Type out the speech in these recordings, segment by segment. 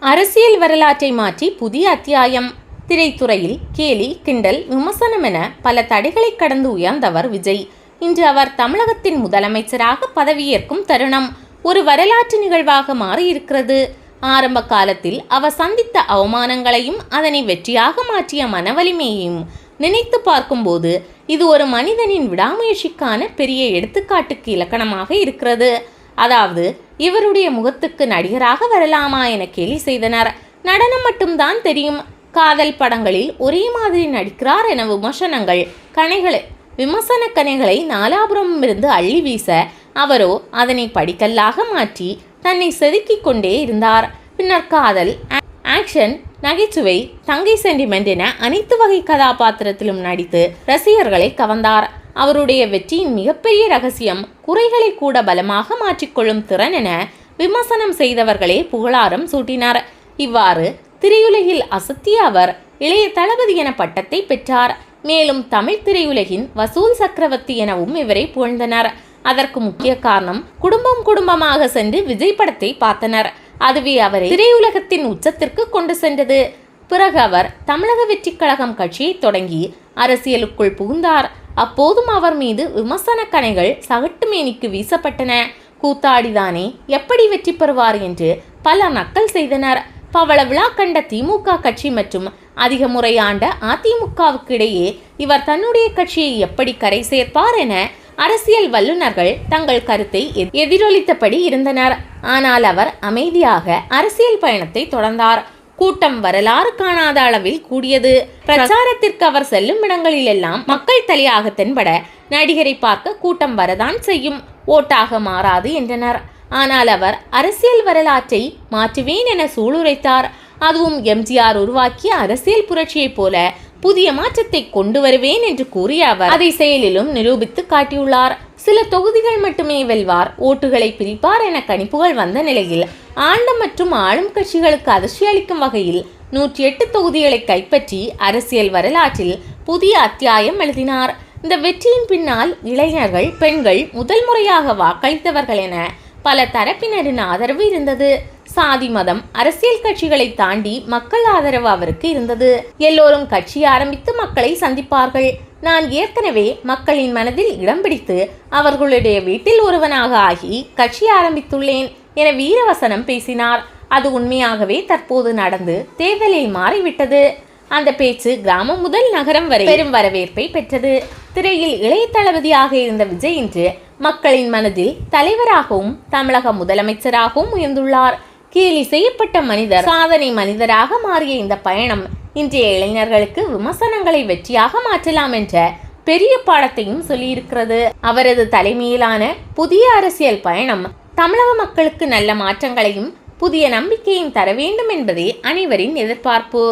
அரசியல் வரலாற்றை மாற்றி புதிய அத்தியாயம். திரைத்துறையில் கேலி, கிண்டல், விமர்சனம் என பல தடைகளை கடந்து உயர்ந்தவர் விஜய். இன்று அவர் தமிழகத்தின் முதலமைச்சராக பதவியேற்கும் தருணம் ஒரு வரலாற்று நிகழ்வாக மாறியிருக்கிறது. ஆரம்ப காலத்தில் அவர் சந்தித்த அவமானங்களையும் அதனை வெற்றியாக மாற்றிய மனவலிமையையும் நினைத்து பார்க்கும்போது இது ஒரு மனிதனின் விடாமுயற்சிக்கான பெரிய எடுத்துக்காட்டுக்கு இலக்கணமாக இருக்கிறது. அதாவது, இவருடைய முகத்துக்கு நடிகராக வரலாமா என கேலி செய்தனர். நடனம் மட்டும்தான் தெரியும், காதல் படங்களில் ஒரே மாதிரி நடிக்கிறார் என விமர்சன கணைகளை நாலாபுரமிருந்து அள்ளி வீச அவரோ அதனை படிக்கல்லாக மாற்றி தன்னை செதுக்கிக் கொண்டே இருந்தார். பின்னர் காதல், ஆக்ஷன், நகைச்சுவை, தங்கை சென்டிமெண்ட் என அனைத்து வகை கதாபாத்திரத்திலும் நடித்து ரசிகர்களை கவர்ந்தார். அவருடைய வெற்றியின் மிகப்பெரிய ரகசியம் குறைகளை கூட பலமாக மாற்றிக்கொள்ளும் திறன் என விமர்சனம் செய்தவர்களே புகழாரம் சூட்டினார். இவ்வாறு திரையுலகில் அசத்திய அவர் இளைய தளபதி என பட்டத்தை பெற்றார். மேலும் தமிழ் திரையுலகின் வசூல் சக்கரவர்த்தி எனவும் இவரை புகழ்ந்தனர். அதற்கு முக்கிய காரணம் குடும்பமாக சென்று விஜய் படத்தை பார்த்தனர். அதுவே அவரை திரையுலகத்தின் உச்சத்திற்கு கொண்டு சென்றது. பிறகு அவர் தமிழக வெற்றி கழகம் கட்சியை தொடங்கி அரசியலுக்குள் புகுந்தார். அப்போதும் அவர் மீது விமர்சன கணைகள் சகட்டு மேனிக்கு வீசப்பட்டன. கூத்தாடிதானே, எப்படி வெற்றி பெறுவார் என்று பல நக்கல் செய்தனர். பவள விழா கண்ட திமுக கட்சி மற்றும் அதிக முறை ஆண்ட அதிமுகவுக்கு இடையே இவர் தன்னுடைய கட்சியை எப்படி கரை சேர்ப்பார் என அரசியல் வல்லுநர்கள் தங்கள் கருத்தை எதிரொலித்தபடி இருந்தனர். ஆனால் அவர் அமைதியாக அரசியல் பயணத்தை தொடர்ந்தார். கூட்டம் வரலாறு காணாத அளவில் கூடியது. பிரச்சாரத்திற்கு அவர் செல்லும் இடங்களிலெல்லாம் மக்கள் தலையாக தென்பட நடிகரை பார்க்க கூட்டம் வரதான் செய்யும், ஓட்டாக மாறாது என்றனர். ஆனால் அவர் அரசியல் வரலாற்றை மாற்றுவேன் என சூளுரைத்தார். அதுவும் எம்ஜிஆர் உருவாக்கிய அரசியல் புரட்சியைப் போல புதிய மாற்றத்தை கொண்டு வருவேன் என்று கூறிய அவர் அதை செயலிலும் நிரூபித்து காட்டியுள்ளார். சில தொகுதிகள் மட்டுமே வெல்வார், ஓட்டுகளை பிரிப்பார் என கணிப்புகள் வந்த நிலையில் ஆண்ட மற்றும் ஆளும் கட்சிகளுக்கு அதிர்ச்சி அளிக்கும் வகையில் 108 தொகுதிகளை கைப்பற்றி அரசியல் வரலாற்றில் புதிய அத்தியாயம் எழுதினார். இந்த வெற்றியின் பின்னால் இளைஞர்கள், பெண்கள், முதல் முறையாக வாக்களித்தவர்கள் என பல தரப்பினரின் ஆதரவு இருந்தது. சாதி, மதம், அரசியல் கட்சிகளை தாண்டி மக்கள் ஆதரவு அவருக்கு இருந்தது. எல்லோரும் கட்சி ஆரம்பித்து மக்களை சந்திப்பார்கள். நான் ஏற்கனவே மக்களின் மனதில் இடம் பிடித்து அவர்களுடைய வீட்டில் ஒருவனாக ஆகி கட்சி ஆரம்பித்துள்ளேன் என வீரவசனம் பேசினார். அது உண்மையாகவே தற்போது நடந்து தேர்தலில் மாறிவிட்டது. அந்த பேச்சு கிராமம் முதல் நகரம் வரை பெரும் வரவேற்பை பெற்றது. திரையில் இளைய தளபதியாக இருந்த விஜய் இன்று மக்களின் மனதில் தலைவராகவும் தமிழக முதலமைச்சராகவும் உயர்ந்துள்ளார். கேலி செய்யப்பட்ட மனிதர் சாதனை மனிதராக மாறிய இந்த பயணம் இன்றைய இளைஞர்களுக்கு விமர்சனங்களை வெற்றியாக மாற்றலாம் என்ற பெரிய பாடத்தையும் சொல்லியிருக்கிறது. அவரது தலைமையிலான புதிய அரசியல் பயணம் தமிழக மக்களுக்கு நல்ல மாற்றங்களையும் புதிய நம்பிக்கையும் தர வேண்டும் என்பதே அனைவரின் எதிர்பார்ப்பு.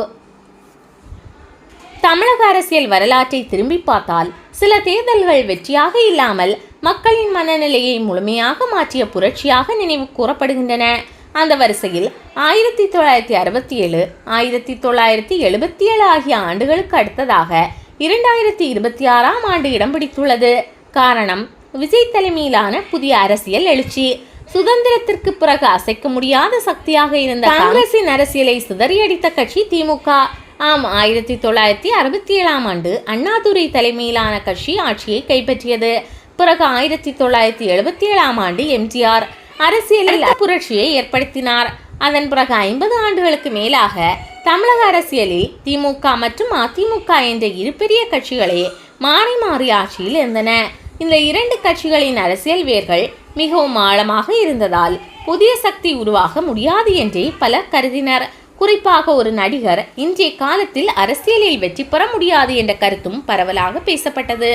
தமிழக அரசியல் வரலாற்றை திரும்பி பார்த்தால் சில தேர்தல்கள் வெற்றியாக இல்லாமல் மக்களின் மனநிலையை முழுமையாக மாற்றிய புரட்சியாக நினைவு கூறப்படுகின்றன. அந்த வரிசையில் 1967, 1977 ஆகிய ஆண்டுகளுக்கு அடுத்ததாக 2026ஆம் ஆண்டு இடம் பிடித்துள்ளது. காரணம், விஜய் தலைமையிலான புதிய அரசியல் எழுச்சி. சுதந்திரத்திற்கு பிறகு அசைக்க முடியாத சக்தியாக இருந்த காங்கிரசின் அரசியலை சிதறியடித்த கட்சி திமுக. 1967ஆம் ஆண்டு அண்ணாதுரை தலைமையிலான கட்சி ஆட்சியை கைப்பற்றியது. பிறகு 1977ஆம் ஆண்டு எம்ஜிஆர் அரசியலில் புரட்சியை ஏற்படுத்தினார். அதன் பிறகு 50 ஆண்டுகளுக்கு மேலாக தமிழக அரசியலில் திமுக மற்றும் அதிமுக என்ற இரு பெரிய கட்சிகளே மாறி மாறி ஆட்சியில் இருந்தன. இந்த இரண்டு கட்சிகளின் அரசியல் வேர்கள் மிகவும் ஆழமாக இருந்ததால் புதிய சக்தி உருவாக முடியாது என்றே பலர் கருதினர். குறிப்பாக ஒரு நடிகர் இன்றைய காலத்தில் அரசியலில் வெற்றி பெற முடியாது என்ற கருத்தும் பரவலாக பேசப்பட்டது.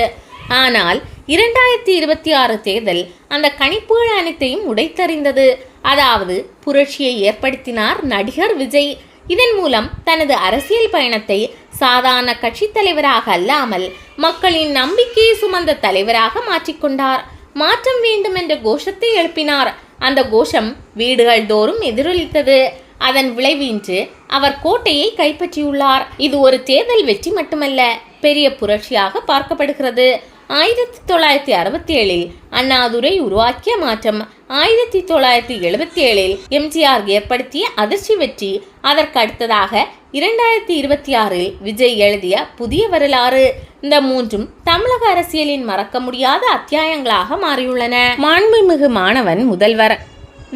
ஆனால் 2026 தேர்தல் அந்த கணிப்புகள் அனைத்தையும் உடைத்தறிந்தது. அதாவது, புரட்சியை ஏற்படுத்தினார் நடிகர் விஜய். இதன் மூலம் தனது அரசியல் பயணத்தை சாதாரண கட்சி தலைவராக அல்லாமல் மக்களின் நம்பிக்கையை சுமந்த தலைவராக மாற்றிக்கொண்டார். மாற்றம் வேண்டும் என்ற கோஷத்தை எழுப்பினார். அந்த கோஷம் வீடுகள் தோறும் எதிரொலித்தது. அதன் விளைவு இன்று அவர் கோட்டையை கைப்பற்றியுள்ளார். இது ஒரு தேர்தல் வெற்றி மட்டுமல்ல, பெரிய புரட்சியாக பார்க்கப்படுகிறது. 1967 அண்ணாதுரை உருவாக்கிய மாற்றம், 1977 எம்ஜிஆர் ஏற்படுத்திய அதிர்ச்சி வெற்றி, அதற்கு அடுத்ததாக 2026 விஜய் எழுதிய புதிய வரலாறு, இந்த மூன்றும் தமிழக அரசியலின் மறக்க முடியாத அத்தியாயங்களாக மாறியுள்ளன. மாண்புமிகு மாணவன் முதல்வர்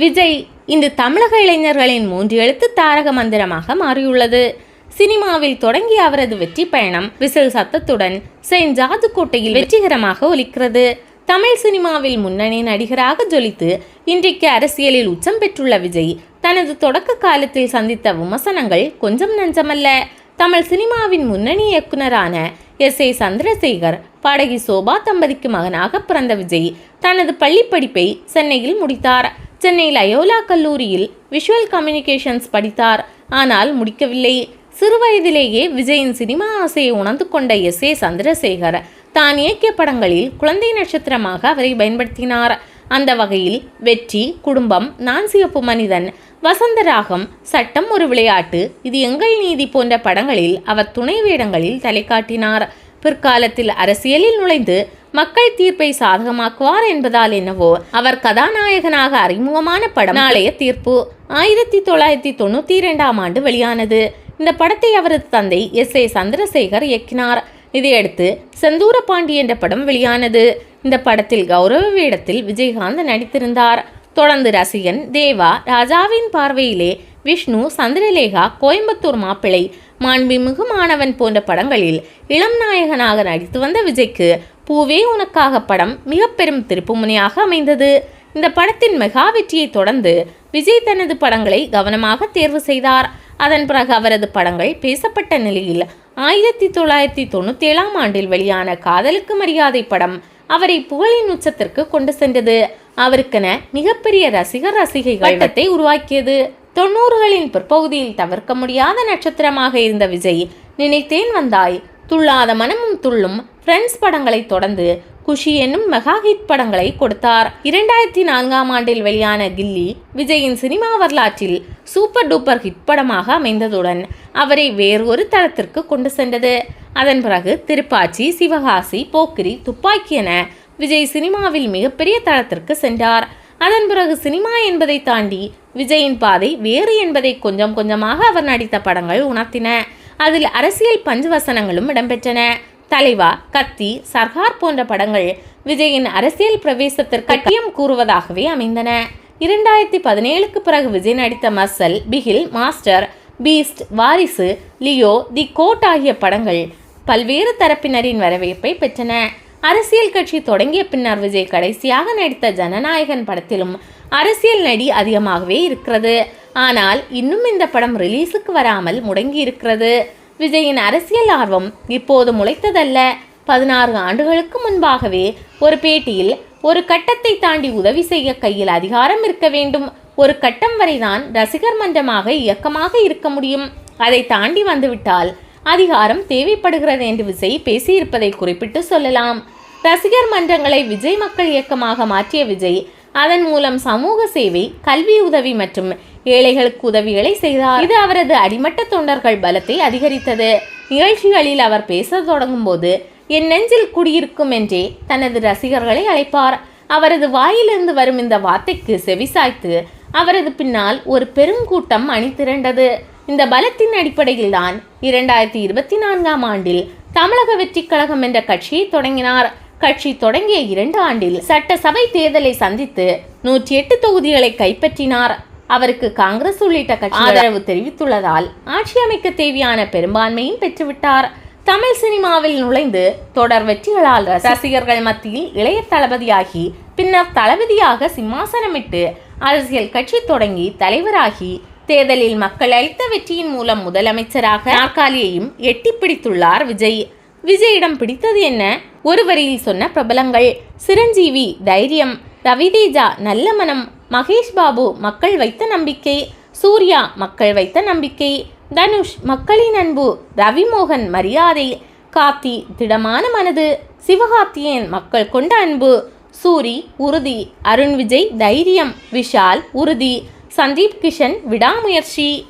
விஜய் இன்று தமிழக இளைஞர்களின் 3 எழுத்து தாரக மந்திரமாக மாறியுள்ளது. சினிமாவில் தொடங்கிய அவரது வெற்றி பயணம் விசில் சத்தத்துடன் செயின்ட் ஜார்ஜ் கோட்டையில் வெற்றிகரமாக ஒலிக்கிறது. தமிழ் சினிமாவில் முன்னணி நடிகராக ஜொலித்து இன்றைக்கு அரசியலில் உச்சம் பெற்றுள்ள விஜய் தனது தொடக்க காலத்தில் சந்தித்த விமர்சனங்கள் கொஞ்சம் நஞ்சமல்ல. தமிழ் சினிமாவின் முன்னணி இயக்குனரான எஸ். ஏ. சந்திரசேகர், பாடகி சோபா தம்பதிக்கு மகனாக பிறந்த விஜய் தனது பள்ளி படிப்பை சென்னையில் முடித்தார். சென்னையில் அயோலா கல்லூரியில் விஷுவல் கம்யூனிகேஷன்ஸ் படித்தார். ஆனால் முடிக்கவில்லை. சிறுவயதிலேயே விஜயின் சினிமா ஆசையை உணர்ந்து கொண்ட எஸ். ஏ. சந்திரசேகர் தான் இயக்கிய படங்களில் குழந்தை நட்சத்திரமாக அவரை பயன்படுத்தினார். அந்த வகையில் வெற்றி, குடும்பம், நான் சிவப்பு மனிதன், வசந்தராகம், சட்டம் ஒரு விளையாட்டு, இது எங்கள் நீதி போன்ற படங்களில் அவர் துணை வேடங்களில் தலை காட்டினார். பிற்காலத்தில் அரசியலில் நுழைந்து மக்கள் தீர்ப்பை சாதகமாக்குவார் என்பதால் என்னவோ அவர் கதாநாயகனாக அறிமுகமான படம் நாளைய தீர்ப்பு 1992 வெளியானது. இந்த படத்தை அவரது தந்தை எஸ். ஏ. சந்திரசேகர் இயக்கினார். இதையடுத்து செந்தூர பாண்டி என்ற படம் வெளியானது. இந்த படத்தில் கௌரவ வேடத்தில் விஜயகாந்த் நடித்திருந்தார். தொடர்ந்து ரசிகன், தேவா, ராஜாவின் பார்வையிலே, விஷ்ணு, சந்திரலேகா, கோயம்புத்தூர் மாப்பிள்ளை, மாண்புமிகு மாணவன் போன்ற படங்களில் இளம் நாயகனாக நடித்து வந்த விஜய்க்கு பூவே உனக்காக படம் மிக பெரும் திருப்புமுனையாக அமைந்தது. இந்த படத்தின் மெகா வெற்றியை தொடர்ந்து விஜய் தனது படங்களை கவனமாக தேர்வு செய்தார். அதன் பிறகு அவரது படங்கள் பேசப்பட்ட நிலையில் 1997 வெளியான காதலுக்கு மரியாதை படம் அவரை புகழின் உச்சத்திற்கு கொண்டு சென்றது. அவருக்கென மிகப்பெரிய ரசிகைகளை உருவாக்கியது. 90களின் பிற்பகுதியில் தவிர்க்க முடியாத நட்சத்திரமாக இருந்த விஜய் நினைத்தேன் வந்தாய், துள்ளாத மனமும் துள்ளும், ஃப்ரெண்ட்ஸ் படங்களை தொடர்ந்து குஷி என்னும் மெகா ஹிட் படங்களை கொடுத்தார். 2004 வெளியான கில்லி விஜயின் சினிமா வரலாற்றில் சூப்பர் டூப்பர் ஹிட் படமாக அமைந்ததுடன் அவரை வேறொரு தளத்திற்கு கொண்டு சென்றது. அதன் பிறகு திருப்பாச்சி, சிவகாசி, போக்கிரி, துப்பாக்கி என விஜய் சினிமாவில் மிகப்பெரிய தளத்திற்கு சென்றார். அதன் பிறகு சினிமா என்பதை தாண்டி விஜயின் பாதை வேறு என்பதை கொஞ்சம் கொஞ்சமாக அவர் நடித்த படங்கள் உணர்த்தின. அதில் அரசியல் பஞ்சுவசனங்களும் இடம்பெற்றன. தலைவா, கத்தி, சர்கார் போன்ற படங்கள் விஜயின் அரசியல் பிரவேசத்திற்கு கட்டியம் கூறுவதாகவே அமைந்தன. 2017க்கு பிறகு விஜய் நடித்த மர்சல், பிகில், மாஸ்டர், பீஸ்ட், வாரிசு, லியோ, தி கோட் ஆகிய படங்கள் பல்வேறு தரப்பினரின் வரவேற்பை பெற்றன. அரசியல் கட்சி தொடங்கிய பின்னர் விஜய் கடைசியாக நடித்த ஜனநாயகன் படத்திலும் அரசியல் நடி அதிகமாகவே இருக்கிறது. ஆனால் இன்னும் இந்த படம் ரிலீஸுக்கு வராமல் முடங்கி இருக்கிறது. விஜயின் அரசியல் ஆர்வம் இப்போது முளைத்ததல்ல. 16 ஆண்டுகளுக்கு முன்பாகவே ஒரு பேட்டியில், ஒரு கட்டத்தை தாண்டி உதவி செய்ய கையில் அதிகாரம் இருக்க வேண்டும், ஒரு கட்டம் வரைதான் ரசிகர் மன்றமாக இயக்கமாக இருக்க முடியும், அதை தாண்டி வந்துவிட்டால் அதிகாரம் தேவைப்படுகிறது என்று விஜய் பேசியிருப்பதை குறிப்பிட்டு சொல்லலாம். ரசிகர் மன்றங்களை விஜய் மக்கள் இயக்கமாக மாற்றிய விஜய் அதன் மூலம் சமூக சேவை, கல்வி உதவி மற்றும் ஏழைகளுக்கு உதவிகளை செய்தார். இது அவரது அடிமட்ட தொண்டர்கள் பலத்தை அதிகரித்தது. நிகழ்ச்சிகளில் அவர் பேச தொடங்கும் போது என் நெஞ்சில் குடியிருக்கும் என்றே தனது ரசிகர்களை அழைப்பார். அவரது வாயிலிருந்து வரும் இந்த வார்த்தைக்கு செவிசாய்த்து அவரது பின்னால் ஒரு பெருங்கூட்டம் அணிதிரண்டது. இந்த பலத்தின் அடிப்படையில் தான் 2024 தமிழக வெற்றி கழகம் என்ற கட்சியை தொடங்கினார். கட்சி தொடங்கிய 2 ஆண்டில் சட்டசபை தேர்தலை சந்தித்து 108 தொகுதிகளை கைப்பற்றினார். அவருக்கு காங்கிரஸ் உள்ளிட்ட கட்சி ஆதரவு தெரிவித்துள்ளதால் ஆட்சி அமைக்க தேவையான பெரும்பான்மையும் பெற்றுவிட்டார். தமிழ் சினிமாவில் நுழைந்து தொடர் வெற்றிகளால் ரசிகர்கள் மத்தியில் இளைய தளபதியாகி பின்னர் தளபதியாக சிம்மாசனமிட்டு அரசியல் கட்சி தொடங்கி தலைவராகி தேர்தலில் மக்கள் அளித்த வெற்றியின் மூலம் முதலமைச்சராக நாற்காலியையும் எட்டி பிடித்துள்ளார் விஜய். விஜயிடம் பிடித்தது என்ன? ஒரு வரியில் சொன்ன பிரபலங்கள்: சிரஞ்சீவி தைரியம், ரவிதேஜா நல்ல மனம், மகேஷ் பாபு மக்கள் வைத்த நம்பிக்கை, சூர்யா மக்கள் வைத்த நம்பிக்கை, தனுஷ் மக்களின் அன்பு, ரவிமோகன் மரியாதை, கார்த்தி திடமான மனது, சிவகார்த்தியேயன் மக்கள் கொண்ட அன்பு, சூரி உறுதி, அருண் விஜய் தைரியம், விஷால் உறுதி, சந்தீப் கிஷன் விடாமுயற்சி.